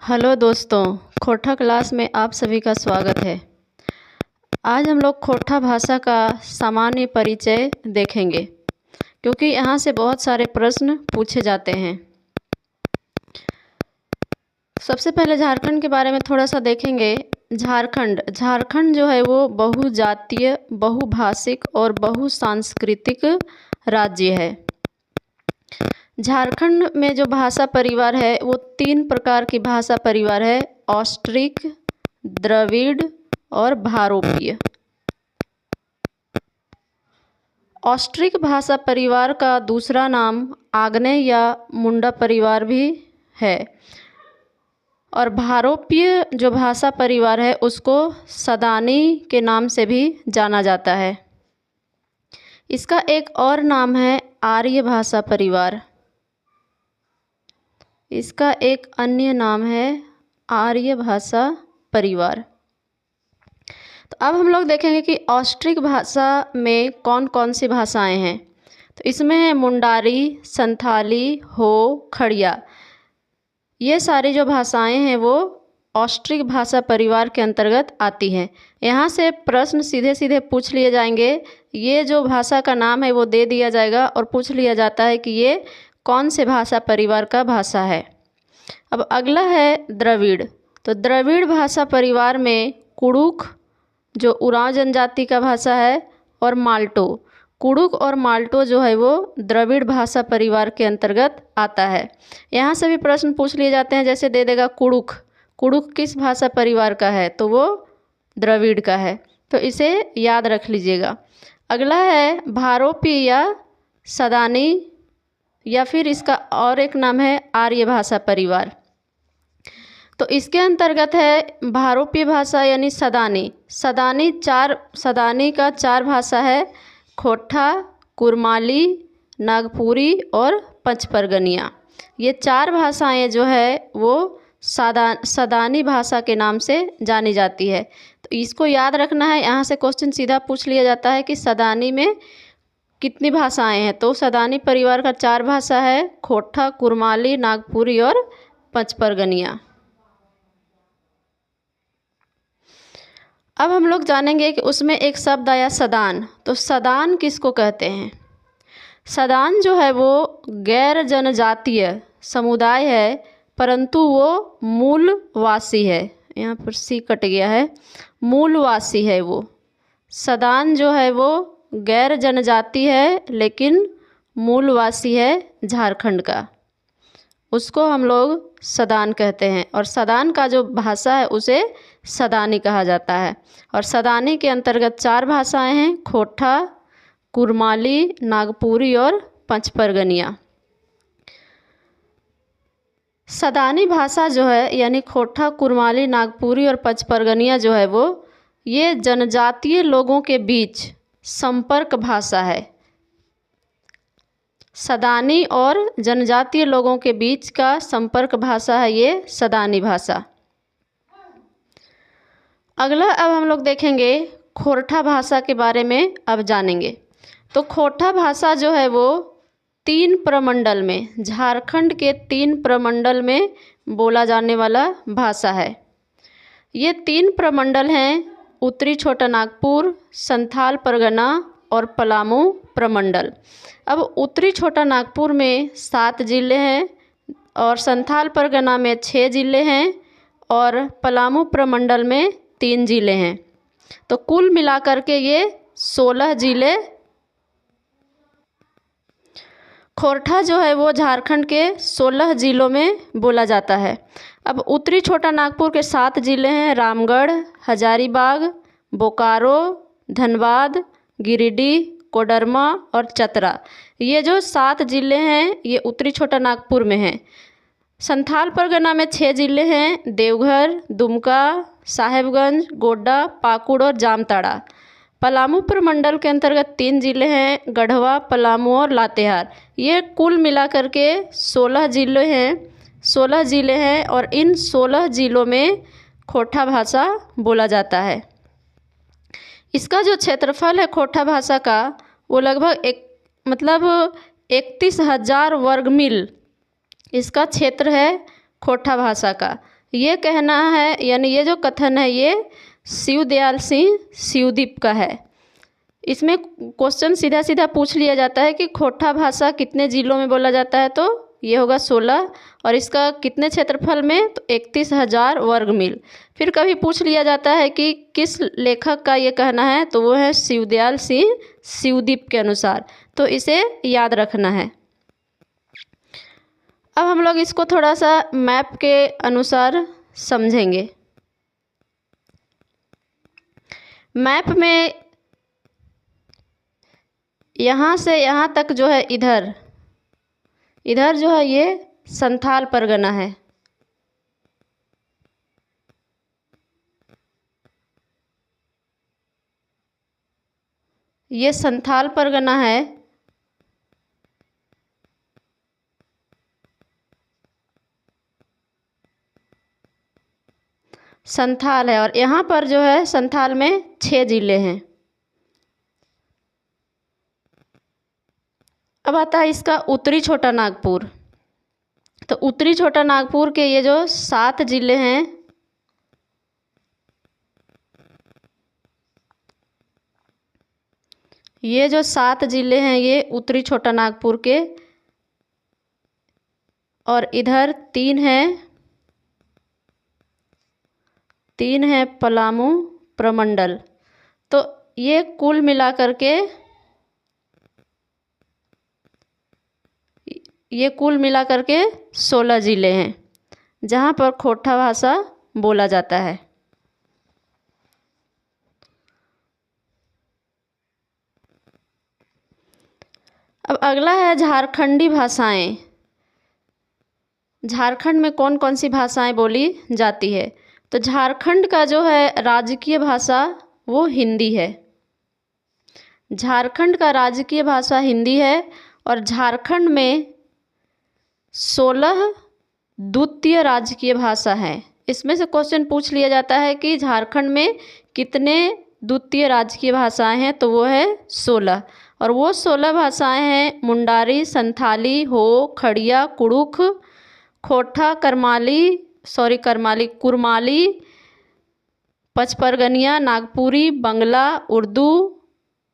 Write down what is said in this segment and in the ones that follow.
Hello दोस्तों, Khortha class में आप सभी का स्वागत है। आज हम लोग खोरठा भाषा का सामान्य परिचय देखेंगे, क्योंकि यहाँ से बहुत सारे प्रश्न पूछे जाते हैं। सबसे पहले झारखंड के बारे में थोड़ा सा देखेंगे। झारखंड जो है वो बहुजातीय, बहुभाषिक और बहुसांस्कृतिक राज्य है। झारखंड में जो भाषा परिवार है वो 3 प्रकार की भाषा परिवार है: ऑस्ट्रिक, द्रविड़ और भारोपीय। ऑस्ट्रिक भाषा परिवार का दूसरा नाम आग्नेय या मुंडा परिवार भी है, और भारोपीय जो भाषा परिवार है उसको सदानी के नाम से भी जाना जाता है। इसका एक और नाम है आर्य भाषा परिवार। इसका एक अन्य नाम है आर्य भाषा परिवार। तो अब हम लोग देखेंगे कि ऑस्ट्रिक भाषा में कौन कौन सी भाषाएं हैं। तो इसमें है मुंडारी, संथाली, हो, खड़िया। ये सारी जो भाषाएं हैं वो ऑस्ट्रिक भाषा परिवार के अंतर्गत आती हैं। यहाँ से प्रश्न सीधे सीधे पूछ लिए जाएंगे। ये जो भाषा का नाम है वो दे दिया जाएगा और पूछ लिया जाता है कि ये कौन से भाषा परिवार का भाषा है। अब अगला है द्रविड़। तो द्रविड़ भाषा परिवार में कुड़ुक जो उरांव जनजाति का भाषा है, और माल्टो। कुड़ुक और माल्टो जो है वो द्रविड़ भाषा परिवार के अंतर्गत आता है। यहाँ से भी प्रश्न पूछ लिए जाते हैं, जैसे दे देगा कुड़ुक। कुड़ुक किस भाषा परिवार का है? तो वो द्रविड़ का है। तो इसे याद रख लीजिएगा। अगला है भारोपीय या सदानी, या फिर इसका और एक नाम है आर्य भाषा परिवार। तो इसके अंतर्गत है भारोपीय भाषा यानी सदानी। सदानी का 4 भाषा है: खोरठा, कुरमाली, नागपुरी और पचपरगनिया। ये 4 भाषाएं जो है वो सदानी भाषा के नाम से जानी जाती है। तो इसको याद रखना है। यहाँ से क्वेश्चन सीधा पूछ लिया जाता है कि सदानी में कितनी भाषाएं हैं। तो सदानी परिवार का 4 भाषा है: खोरठा, कुरमाली, नागपुरी और पचपरगनिया। अब हम लोग जानेंगे कि उसमें एक शब्द आया सदान। तो सदान किसको कहते हैं? सदान जो है वो गैर जनजातीय समुदाय है, परंतु वो मूलवासी है। यहाँ पर सी कट गया है, मूलवासी है वो। सदान जो है वो गैर जनजाति है, लेकिन मूलवासी है झारखंड का। उसको हम लोग सदान कहते हैं, और सदान का जो भाषा है उसे सदानी कहा जाता है। और सदानी के अंतर्गत 4 भाषाएं हैं: खोरठा, कुरमाली, नागपुरी और पचपरगनिया। सदानी भाषा जो है यानी खोरठा, कुरमाली, नागपुरी और पचपरगनिया जो है वो ये जनजातीय लोगों के बीच संपर्क भाषा है। सदानी और जनजातीय लोगों के बीच का संपर्क भाषा है ये सदानी भाषा। अगला अब हम लोग देखेंगे खोरठा भाषा के बारे में अब जानेंगे। तो खोरठा भाषा जो है वो 3 प्रमंडल में, झारखंड के 3 प्रमंडल में बोला जाने वाला भाषा है। ये 3 प्रमंडल हैं: उत्तरी छोटा नागपुर, संथाल परगना और पलामू प्रमंडल। अब उत्तरी छोटा नागपुर में 7 जिले हैं, और संथाल परगना में 6 जिले हैं, और पलामू प्रमंडल में 3 जिले हैं। तो कुल मिलाकर के ये 16 जिले। खोरठा जो है वो झारखंड के 16 जिलों में बोला जाता है। अब उत्तरी छोटा नागपुर के 7 जिले हैं: रामगढ़, हजारीबाग, बोकारो, धनबाद, गिरिडीह, कोडरमा और चतरा। ये जो 7 जिले हैं ये उत्तरी छोटा नागपुर में हैं। संथाल परगना में 6 जिले हैं: देवघर, दुमका, साहेबगंज, गोड्डा, पाकुड़ और जामताड़ा। पलामू प्रमंडल के अंतर्गत 3 जिले हैं: गढ़वा, पलामू और लातेहार। ये कुल मिलाकर के 16 जिले हैं, और इन 16 जिलों में खोरठा भाषा बोला जाता है। इसका जो क्षेत्रफल है खोरठा भाषा का वो लगभग 31,000 वर्ग मील इसका क्षेत्र है खोरठा भाषा का। ये कहना है, यानी ये जो कथन है ये शिवदयाल सिंह शिवदीप का है। इसमें क्वेश्चन सीधा सीधा पूछ लिया जाता है कि खोटा भाषा कितने जिलों में बोला जाता है, तो ये होगा 16, और इसका कितने क्षेत्रफल में, तो 31,000 वर्ग मील। फिर कभी पूछ लिया जाता है कि किस लेखक का ये कहना है, तो वो है शिवदयाल सिंह शिवदीप के अनुसार, तो इसे याद रखना है। अब हम लोग इसको थोड़ा सा मैप के अनुसार समझेंगे। मैप में यहाँ से यहाँ तक जो है, इधर इधर जो है ये संथाल परगना है। ये संथाल परगना है। संथाल है, और यहाँ पर जो है संथाल में 6 जिले हैं। अब आता है इसका उत्तरी छोटा नागपुर। तो उत्तरी छोटा नागपुर के ये जो 7 जिले हैं, ये जो 7 जिले हैं ये उत्तरी छोटा नागपुर के, और इधर 3 है पलामू प्रमंडल। तो ये कुल मिलाकर के, ये कुल मिलाकर के 16 जिले हैं जहाँ पर खोटा भाषा बोला जाता है। अब अगला है झारखंडी भाषाएं। झारखंड में कौन कौन सी भाषाएं बोली जाती है, तो झारखंड का जो है राजकीय भाषा वो हिंदी है। झारखंड का राजकीय भाषा हिंदी है, और झारखंड में 16 द्वितीय राजकीय भाषा है। इसमें से क्वेश्चन पूछ लिया जाता है कि झारखंड में कितने द्वितीय राजकीय भाषाएं हैं, तो वो है 16, और वो 16 भाषाएं हैं मुंडारी, संथाली, हो, खड़िया, कुड़ुख, खोटा, कुरमाली, पचपरगनिया, नागपुरी, बंगला, उर्दू,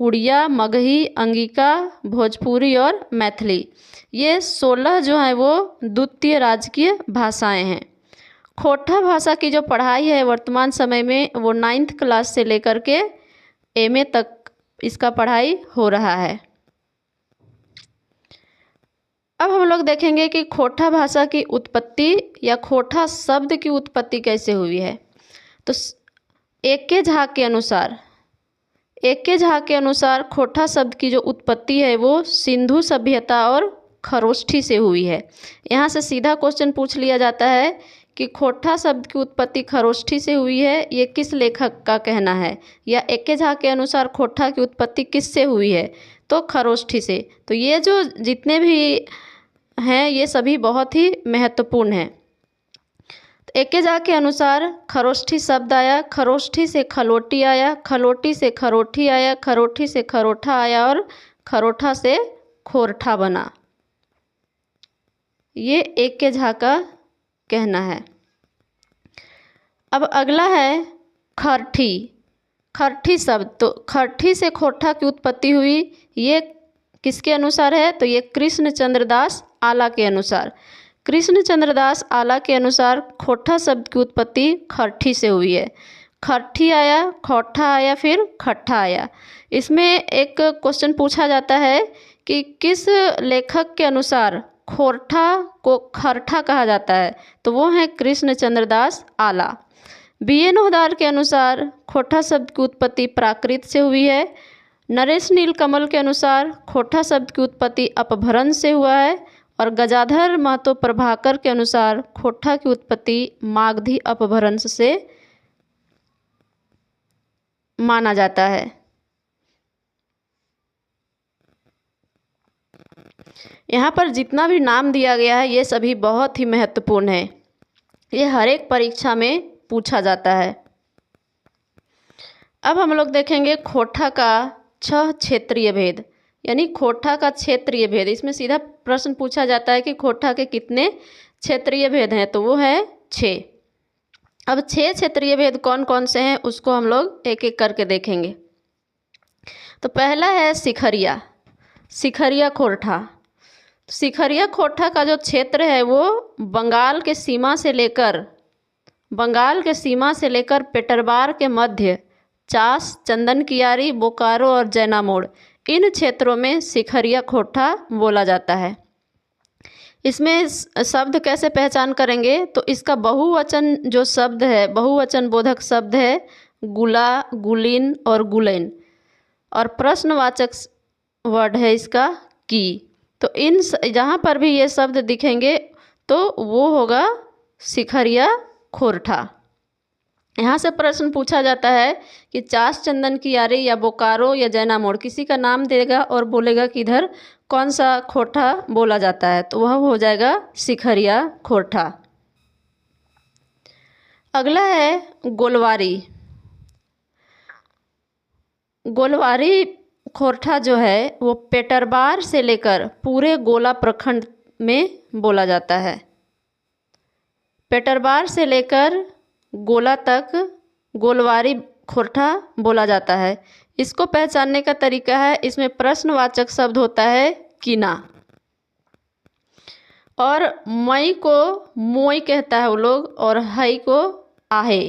उड़िया, मगही, अंगिका, भोजपुरी और मैथिली। ये 16 जो है वो द्वितीय राजकीय भाषाएं हैं। खोटा भाषा की जो पढ़ाई है वर्तमान समय में वो 9th क्लास से लेकर के MA तक इसका पढ़ाई हो रहा है। अब हम लोग देखेंगे कि खोटा भाषा की उत्पत्ति या खोटा शब्द की उत्पत्ति कैसे हुई है। तो A.K. झा के अनुसार खोटा शब्द की जो उत्पत्ति है वो सिंधु सभ्यता और खरोष्ठी से हुई है। यहाँ से सीधा क्वेश्चन पूछ लिया जाता है कि खोटा शब्द की उत्पत्ति खरोष्ठी से हुई है, ये किस लेखक का कहना है, या A.K. झा के अनुसार खोटा की उत्पत्ति किससे हुई है, तो खरोष्ठी से। तो ये जो जितने भी हैं ये सभी बहुत ही महत्वपूर्ण हैं। तो A.K. झा के अनुसार खरोष्ठी शब्द आया, खरोष्ठी से खलोटी आया, खलोटी से खरोठी आया, खरोठी से खरोठा आया, और खरोठा से खोरठा बना। ये A.K. झा का कहना है। अब अगला है खरठी शब्द। तो खरठी से खोटा की उत्पत्ति हुई, ये किसके अनुसार है, तो ये कृष्णचंद्र दास आला के अनुसार। कृष्णचंद्र दास आला के अनुसार खोटा शब्द की उत्पत्ति खरठी से हुई है। खरठी आया, खोटा आया, फिर खट्ठा आया। इसमें एक क्वेश्चन पूछा जाता है कि किस लेखक के अनुसार खोरठा को खरठा कहा जाता है, तो वो है कृष्णचंद्र दास आला। B.A. नौहदार के अनुसार खोटा शब्द की उत्पत्ति प्राकृत से हुई है। नरेश नीलकमल के अनुसार खोटा शब्द की उत्पत्ति अपभ्रंश से हुआ है, और गजाधर महतो प्रभाकर के अनुसार खोटा की उत्पत्ति मागधी अपभ्रंश से माना जाता है। यहाँ पर जितना भी नाम दिया गया है ये सभी बहुत ही महत्वपूर्ण है, ये हर एक परीक्षा में पूछा जाता है। अब हम लोग देखेंगे खोटा का 6 क्षेत्रीय भेद, यानी खोटा का क्षेत्रीय भेद। इसमें सीधा प्रश्न पूछा जाता है कि खोटा के कितने क्षेत्रीय भेद हैं, तो वो है 6। अब 6 क्षेत्रीय भेद कौन कौन से हैं उसको हम लोग एक एक करके देखेंगे। तो पहला है सिखरिया, सिखरिया खोरठा। सिखरिया खोरठा का जो क्षेत्र है वो बंगाल के सीमा से लेकर पेटरबार के मध्य चास, चंदन कियारी, बोकारो और जैनामोड़, इन क्षेत्रों में सिखरिया खोरठा बोला जाता है। इसमें शब्द कैसे पहचान करेंगे, तो इसका बहुवचन जो शब्द है, बहुवचन बोधक शब्द है गुला, गुलिन और गुलैन, और प्रश्नवाचक वर्ड है इसका की। तो इन जहाँ पर भी ये शब्द दिखेंगे तो वो होगा सिखरिया खोरठा। यहाँ से प्रश्न पूछा जाता है कि चास, चंदन कियारी या बोकारो या जैनामोड़, किसी का नाम देगा और बोलेगा कि इधर कौन सा खोरठा बोला जाता है, तो वह हो जाएगा सिखरिया खोरठा। अगला है गोलवारी। गोलवारी खोरठा जो है वो पेटरबार से लेकर पूरे गोला प्रखंड में बोला जाता है। पेटरबार से लेकर गोला तक गोलवारी खोरठा बोला जाता है। इसको पहचानने का तरीका है, इसमें प्रश्नवाचक शब्द होता है किना, और मई को मोई कहता है वो लोग, और हई को आहे।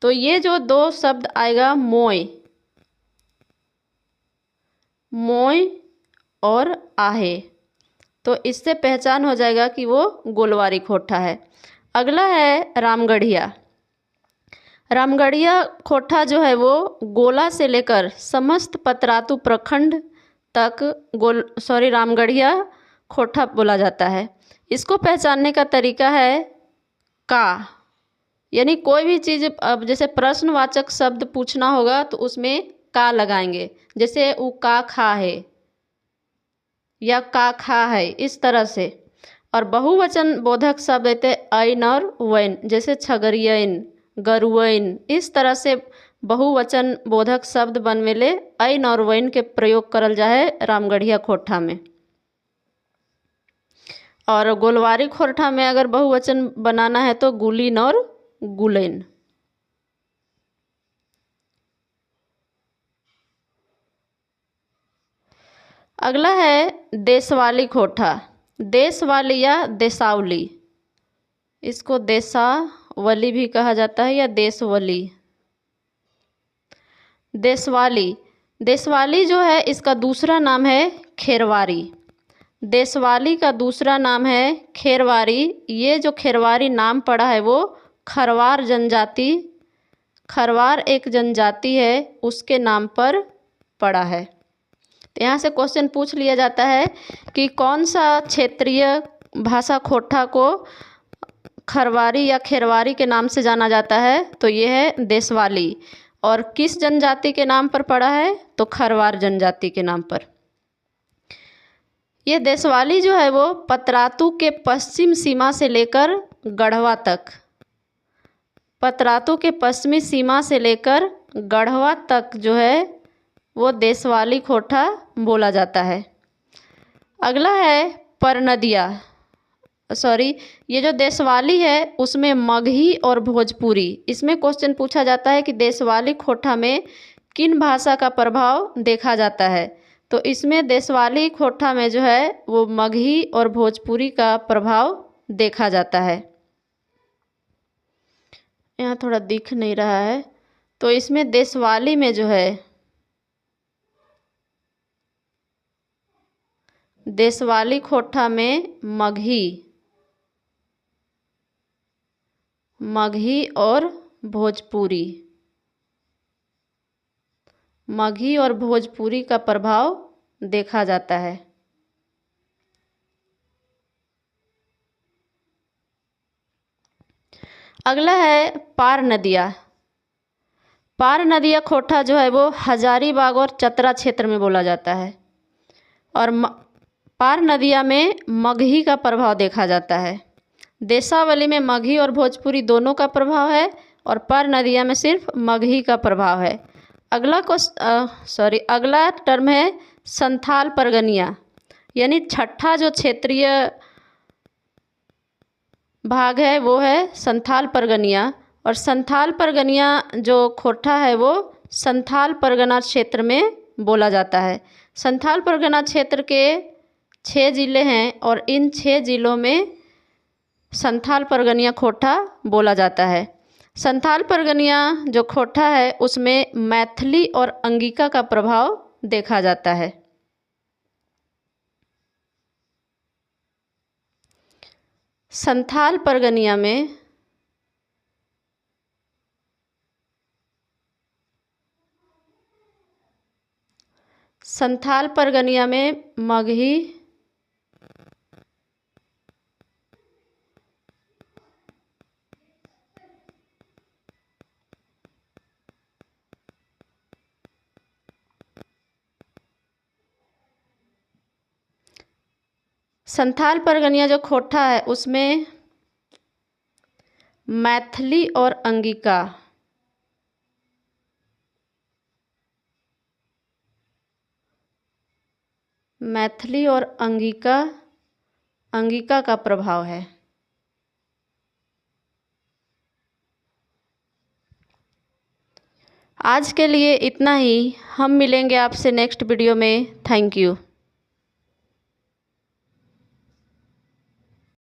तो ये जो दो शब्द आएगा मोई, मोई और आहे, तो इससे पहचान हो जाएगा कि वो गोलवारी खोरठा है। अगला है रामगढ़िया। रामगढ़िया खोरठा जो है वो गोला से लेकर समस्त पतरातू प्रखंड तक रामगढ़िया खोरठा बोला जाता है। इसको पहचानने का तरीका है का, यानी कोई भी चीज़, अब जैसे प्रश्नवाचक शब्द पूछना होगा तो उसमें का लगाएंगे, जैसे वो का खा है या का खा है, इस तरह से। और बहुवचन बोधक शब्द देते ऐन और वैन, जैसे छगरियन, गरुवैन, इस तरह से बहुवचन बोधक शब्द बनवेले ऐन और वैन के प्रयोग करल जाए रामगढ़िया खोरठा में। और गोलवारी खोरठा में अगर बहुवचन बनाना है तो गुलिन और गुलैन। अगला है देशवाली खोरठा। देशवाली या देसावली, इसको देसावली भी कहा जाता है या देशवली। देशवाली जो है इसका दूसरा नाम है खेरवारी। देशवाली का दूसरा नाम है खेरवारी। ये जो खेरवारी नाम पड़ा है वो खरवार जनजाति, खरवार एक जनजाति है, उसके नाम पर पड़ा है। तो यहाँ से क्वेश्चन पूछ लिया जाता है कि कौन सा क्षेत्रीय भाषा खोरठा को खरवारी या खेरवारी के नाम से जाना जाता है, तो ये है देशवाली। और किस जनजाति के नाम पर पड़ा है, तो खरवार जनजाति के नाम पर। ये देशवाली जो है वो पतरातू के पश्चिम सीमा से लेकर गढ़वा तक, पतरातू के पश्चिमी सीमा से लेकर गढ़वा तक जो है वो देशवाली खोरठा बोला जाता है। अगला है परनदिया, ये जो देशवाली है उसमें मगही और भोजपुरी। इसमें क्वेश्चन पूछा जाता है कि देशवाली खोरठा में किन भाषा का प्रभाव देखा जाता है, तो इसमें देशवाली खोरठा में जो है वो मगही और भोजपुरी का प्रभाव देखा जाता है। यहाँ थोड़ा दिख नहीं रहा है, तो इसमें देशवाली में जो है, देशवाली खोरठा में मगही और भोजपुरी, मगही और भोजपुरी का प्रभाव देखा जाता है। अगला है पार नदिया। पार नदिया खोरठा जो है वो हजारीबाग और चतरा क्षेत्र में बोला जाता है। और पार नदिया में मगही का प्रभाव देखा जाता है। देशावली में मगही और भोजपुरी दोनों का प्रभाव है, और पार नदिया में सिर्फ मगही का प्रभाव है। अगला टर्म है संथाल परगनिया, यानी छठा जो क्षेत्रीय भाग है वो है संथाल परगनिया। और संथाल परगनिया जो खोटा है वो संथाल परगना क्षेत्र में बोला जाता है। संथाल परगना क्षेत्र के 6 ज़िले हैं और इन 6 ज़िलों में संथाल परगनिया खोटा बोला जाता है। संथाल परगनिया जो खोटा है उसमें मैथिली और अंगिका का प्रभाव देखा जाता है। संथाल परगनिया में मगही, संथाल परगनिया जो खोटा है उसमें मैथिली और अंगिका अंगिका का प्रभाव है। आज के लिए इतना ही। हम मिलेंगे आपसे नेक्स्ट वीडियो में। Thank you.